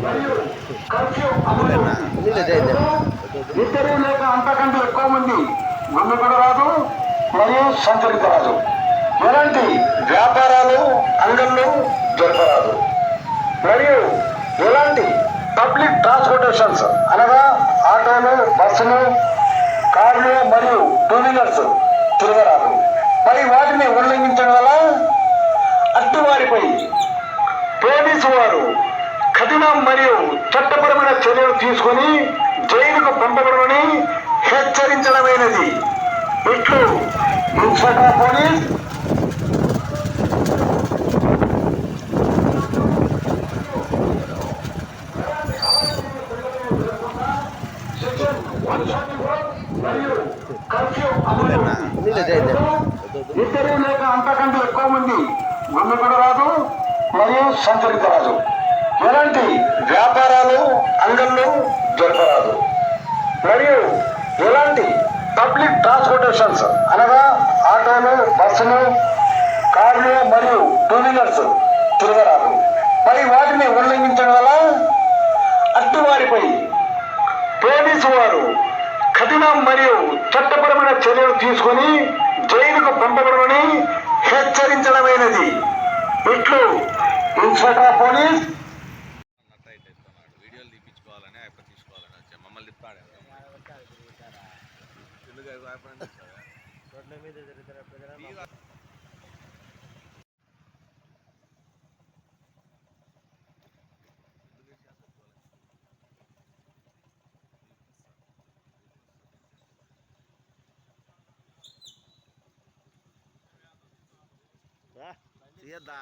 మరియు కర్ఫ్యూ అమలు ఇద్దరు లేక అంతకంటే ఎక్కువ మంది గుమ్మికూడరాదు మరియు సంచరించరాదు. ఎలాంటి వ్యాపారాలు అంగళ్ళు జరపరాదు. మరియు ఎలాంటి పబ్లిక్ ట్రాన్స్పోర్టేషన్స్ అనగా ఆటోలు, బస్సులు, కార్లు మరియు టూ వీలర్స్ తిరగరాదు. మరి వాటిని ఉల్లంఘించడం వల్ల అట్టివారిపై పోలీసు వారు కఠిన మరియు చట్టపరమైన చర్యలు తీసుకుని జైలుకు పంపబడమని హెచ్చరించడమైనది. ఇట్లు ఇన్స్పెక్టర్ పోలీస్ మరియు కర్ఫ్యూ అమలు ఇద్దరు లేక అంతకంటే ఎక్కువ మంది గుమ్మికూడరాదు మరియు సంచరించరాదు. ఎలాంటి వ్యాపారాలు అంగళ్ళు జరపరాదు. మరియు ఎలాంటి పబ్లిక్ ట్రాన్స్పోర్టేషన్స్ అనగా ఆటోలు, బస్సులు, కార్లు మరియు టూ వీలర్స్ తిరగరాదు. మరి వాటిని ఉల్లంఘించడం వల్ల అట్టివారిపై పోలీసు వారు కఠిన మరియు చట్టపరమైన చర్యలు తీసుకుని జైలుకు పంపబడమని హెచ్చరించడమైనది. ఇట్లు ఇన్స్పెక్టర్ పోలీస్. వీడియోలు తీపించుకోవాలని అయిపో తీసుకోవాలని వచ్చా మమ్మల్ని తిప్పాడు రోడ్ల మీద జరుగుతున్న తీయద్దా